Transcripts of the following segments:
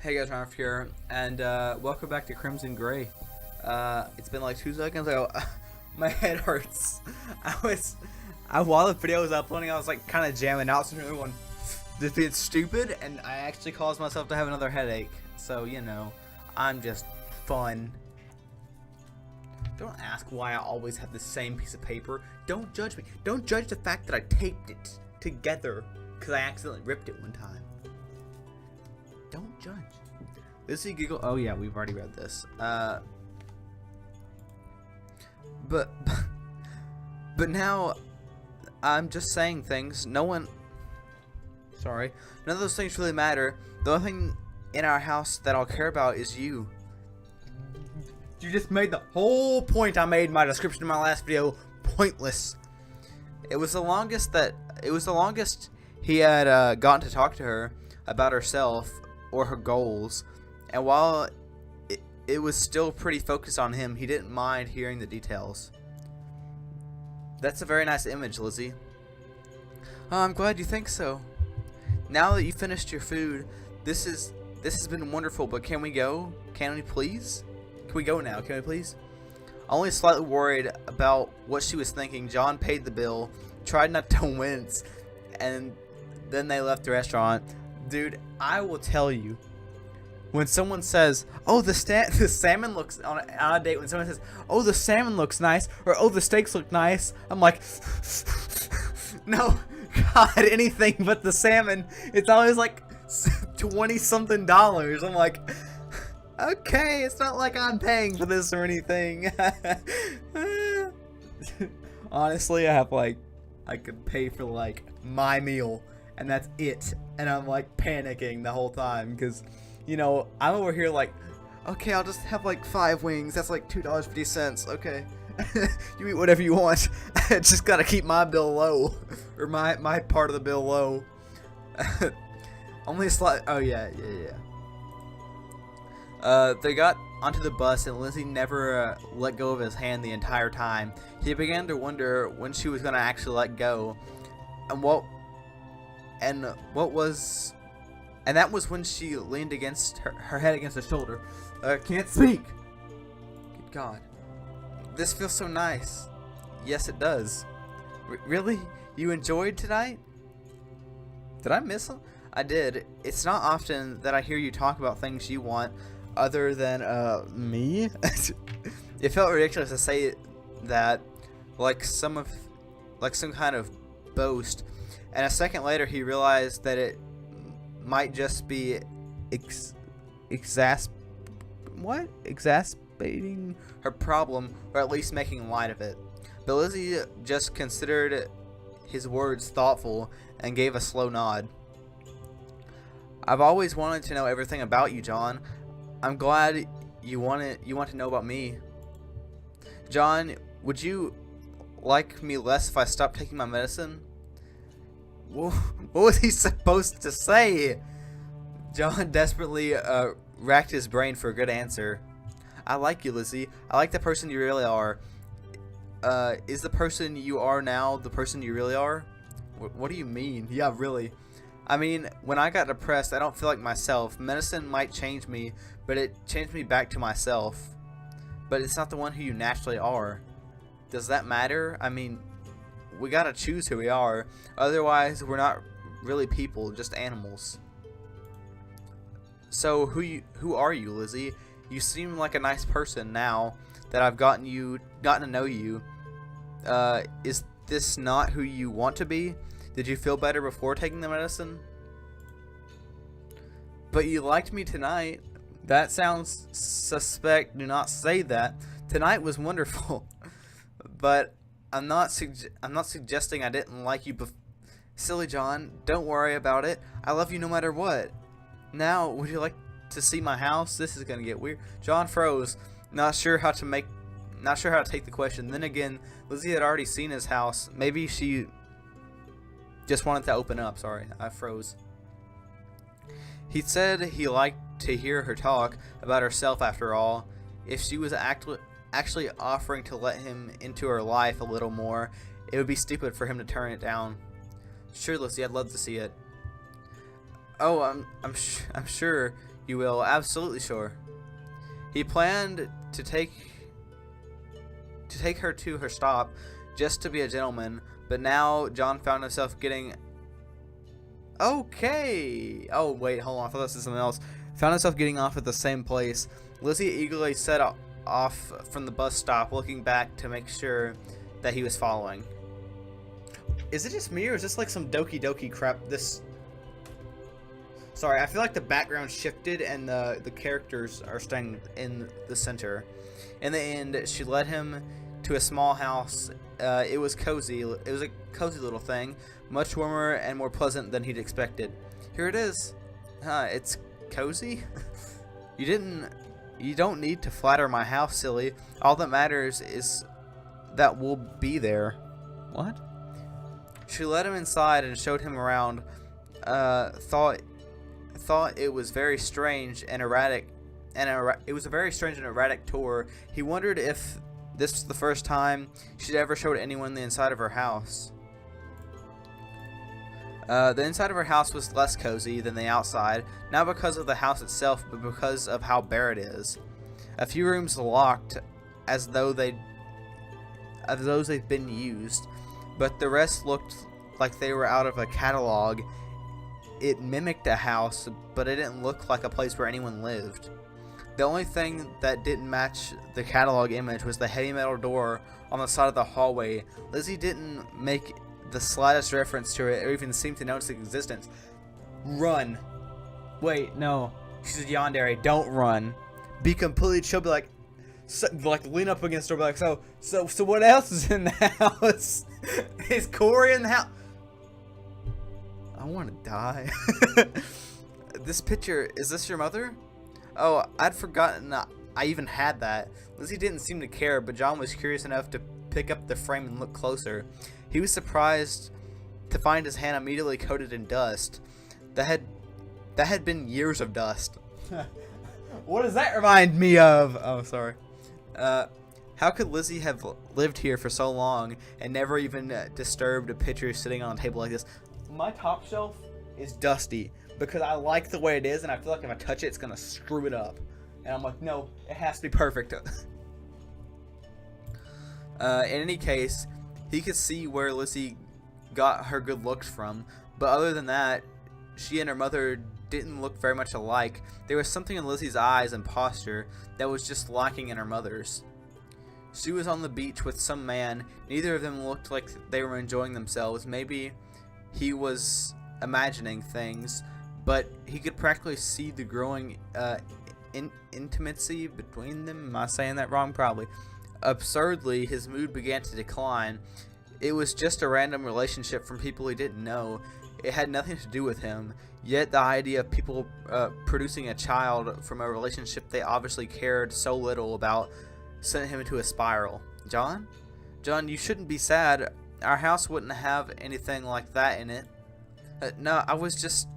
Hey guys, Ralph here, and welcome back to Crimson Gray. It's been like 2 seconds ago. My head hurts. While the video was uploading, I was like kind of jamming out, so everyone just being stupid, and I actually caused myself to have another headache. So I'm just fun. Don't ask why I always have the same piece of paper. Don't judge me. Don't judge the fact that I taped it together because I accidentally ripped it one time. Don't judge. Lizzie giggle. Oh yeah, we've already read this. But now I'm just saying things. Sorry. None of those things really matter. The only thing in our house that I'll care about is you. You just made the whole point I made in my description of my last video pointless. It was the longest he had gotten to talk to her about herself or her goals, and while it was still pretty focused on him, he didn't mind hearing the details. That's a very nice image, Lizzie. Oh, I'm glad you think so. Now that you finished your food, this has been wonderful, but can we go? Can we please? Can we go now? Can we please? Only slightly worried about what she was thinking, John paid the bill, tried not to wince, and then they left the restaurant. Dude, I will tell you, when someone says, "Oh, the salmon looks," on a date, when someone says, "Oh, the salmon looks nice," or "Oh, the steaks look nice," I'm like, no, God, anything but the salmon. It's always like $20-something. I'm like, okay, it's not like I'm paying for this or anything. Honestly, I could pay for like my meal, and that's it. And I'm like panicking the whole time because, I'm over here like, okay, I'll just have like 5 wings. That's like $2.50. Okay. You eat whatever you want. I just gotta keep my bill low, or my part of the bill low. Only a slight. Oh yeah. They got onto the bus, and Lindsay never let go of his hand the entire time. He began to wonder when she was gonna actually let go, and that was when she leaned against her head against his shoulder. Can't speak. Good God. This feels so nice. Yes, it does. Really? You enjoyed tonight? Did I miss him? I did. It's not often that I hear you talk about things you want other than, me. It felt ridiculous to say that like some kind of boast. And a second later, he realized that it might just be exacerbating her problem, or at least making light of it. But Lizzie just considered his words thoughtful and gave a slow nod. I've always wanted to know everything about you, John. I'm glad you want to know about me. John, would you like me less if I stopped taking my medicine? What was he supposed to say? John desperately racked his brain for a good answer. I like you, Lizzie. I like the person you really are. Is the person you are now the person you really are? What do you mean? Yeah, really. I mean, when I got depressed, I don't feel like myself. Medicine might change me, but it changed me back to myself. But it's not the one who you naturally are. Does that matter? I mean, we gotta choose who we are. Otherwise, we're not really people, just animals. So, who are you, Lizzie? You seem like a nice person now that I've gotten to know you. Is this not who you want to be? Did you feel better before taking the medicine? But you liked me tonight. That sounds suspect. Do not say that. Tonight was wonderful. But I'm not suggesting I didn't like you Silly John, don't worry about it. I love you no matter what. Now, would you like to see my house? This is gonna get weird. John froze, not sure how to take the question. Then again, Lizzie had already seen his house. Maybe she just wanted to open up. Sorry, I froze. He said he liked to hear her talk about herself after all. If she was actually offering to let him into her life a little more, it would be stupid for him to turn it down. Sure, Lizzie, I'd love to see it. Oh, I'm sure You will, absolutely sure. He planned to take her to her stop, just to be a gentleman, but now John found himself getting... Okay! Oh, wait, hold on, I thought this was something else. Found himself getting off at the same place. Lizzie eagerly set off from the bus stop, looking back to make sure that he was following. Is it just me, or is this like some Doki Doki crap? Sorry, I feel like the background shifted and the characters are staying in the center. In the end, she led him to a small house. It was cozy. It was a cozy little thing, much warmer and more pleasant than he'd expected. Here it is. It's cozy? You don't need to flatter my house, silly. All that matters is that we'll be there. What? She led him inside and showed him around. Thought it was very strange and erratic, it was a very strange and erratic tour. He wondered if this was the first time she'd ever showed anyone the inside of her house. The inside of her house was less cozy than the outside, not because of the house itself, but because of how bare it is. A few rooms locked, as though they'd been used, but the rest looked like they were out of a catalog. It mimicked a house, but it didn't look like a place where anyone lived. The only thing that didn't match the catalog image was the heavy metal door on the side of the hallway. Lizzie didn't make the slightest reference to it or even seem to notice its existence. Run. Wait, no. She said, Yandere, don't run. Be completely chill, be like lean up against her, be like, so what else is in the house? Is Corey in the house? I want to die. This picture, is this your mother? Oh, I'd forgotten I even had that. Lizzie didn't seem to care, but John was curious enough to pick up the frame and look closer. He was surprised to find his hand immediately coated in dust. That had been years of dust. What does that remind me of? Oh, sorry. How could Lizzie have lived here for so long and never even disturbed a picture sitting on a table like this? My top shelf is dusty because I like the way it is, and I feel like if I touch it, it's gonna screw it up. And I'm like, no, it has to be perfect. In any case, he could see where Lizzie got her good looks from, but other than that, she and her mother didn't look very much alike. There was something in Lizzie's eyes and posture that was just lacking in her mother's. She was on the beach with some man. Neither of them looked like they were enjoying themselves. Maybe he was imagining things, but he could practically see the growing intimacy between them. Am I saying that wrong? Probably. Absurdly, his mood began to decline. It was just a random relationship from people he didn't know. It had nothing to do with him. Yet the idea of people producing a child from a relationship they obviously cared so little about sent him into a spiral. John, you shouldn't be sad. Our house wouldn't have anything like that in it. No, I was just...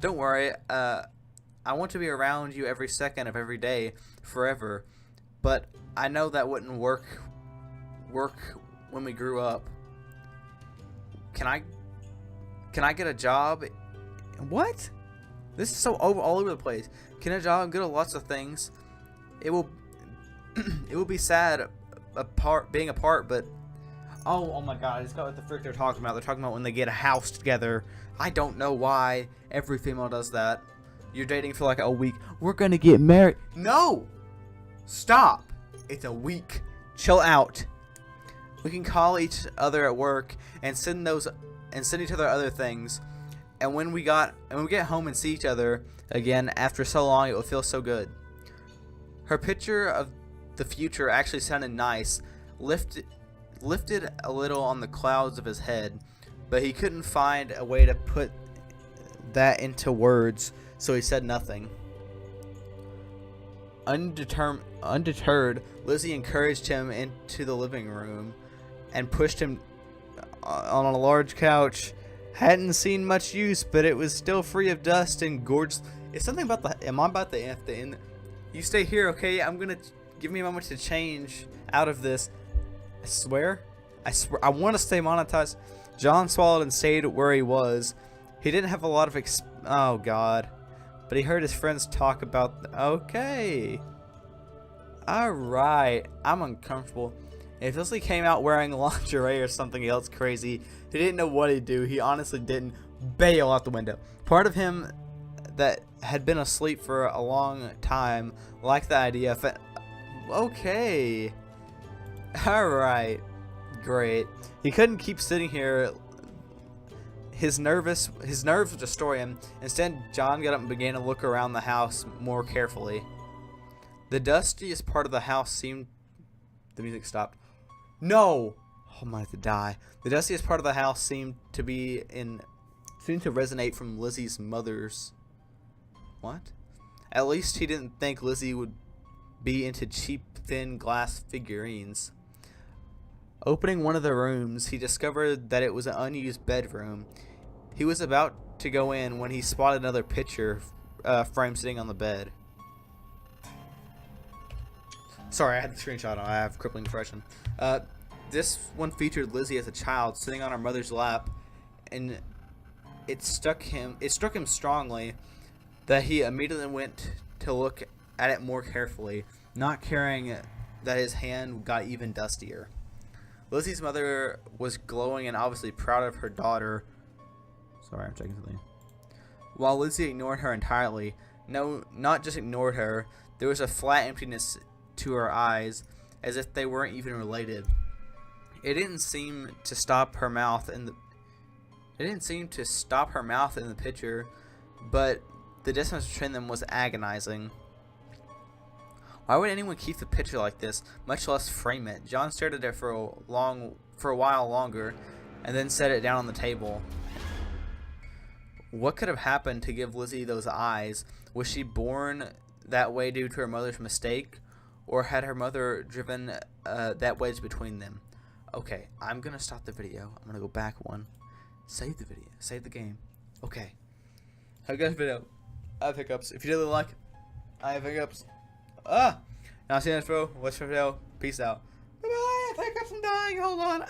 Don't worry. I want to be around you every second of every day, forever. But I know that wouldn't work when we grew up. Can I get a job? What? This is so all over the place. Can a job good at lots of things? It will be sad being apart, but oh my god, it's got what the frick they're talking about. They're talking about when they get a house together. I don't know why every female does that. You're dating for like a week. We're gonna get married. No! Stop! It's a week. Chill out. We can call each other at work and send each other other things. And when we get home and see each other again after so long, it will feel so good. Her picture of the future actually sounded nice, lifted a little on the clouds of his head, but he couldn't find a way to put that into words, so he said nothing. Undeterred, Lizzie encouraged him into the living room and pushed him on a large couch. Hadn't seen much use, but it was still free of dust and gorgeous. It's something about the... Am I about to end? You stay here, okay? I'm gonna... Give me a moment to change out of this. I swear I want to stay monetized. John swallowed and stayed where he was. He didn't have a lot of oh god. but he heard his friends talk about. Okay. Alright. I'm uncomfortable. If Leslie came out wearing lingerie or something else crazy, he didn't know what he'd do. He honestly didn't. Bail out the window. Part of him that had been asleep for a long time liked the idea. Okay. Alright. Great. He couldn't keep sitting here. His nerves would destroy him. Instead, John got up and began to look around the house more carefully. The dustiest part of the house seemed... The music stopped. No! Oh, I'm about to die. The dustiest part of the house seemed to resonate from Lizzie's mother's... What? At least he didn't think Lizzie would be into cheap, thin glass figurines. Opening one of the rooms, he discovered that it was an unused bedroom. He was about to go in when he spotted another picture frame sitting on the bed. Sorry, I had the screenshot on. I have crippling depression. This one featured Lizzie as a child sitting on her mother's lap, and it struck him strongly that he immediately went to look at it more carefully, not caring that his hand got even dustier. Lizzie's mother was glowing and obviously proud of her daughter. Sorry, I'm checking something. While Lizzie ignored her entirely, no, not just ignored her, there was a flat emptiness to her eyes, as if they weren't even related. It didn't seem to stop her mouth in the picture, but the distance between them was agonizing. Why would anyone keep the picture like this, much less frame it? John stared at it for a while longer, and then set it down on the table. What could have happened to give Lizzie those eyes? Was she born that way due to her mother's mistake, or had her mother driven that wedge between them? Okay, I'm gonna stop the video. I'm gonna go back one. Save the video. Save the game. Okay. Have a good video. I have hiccups. If you really like it, I have hiccups. Now see you next video. Watch the video. Peace out. Bye bye. I have hiccups. I'm dying. Hold on.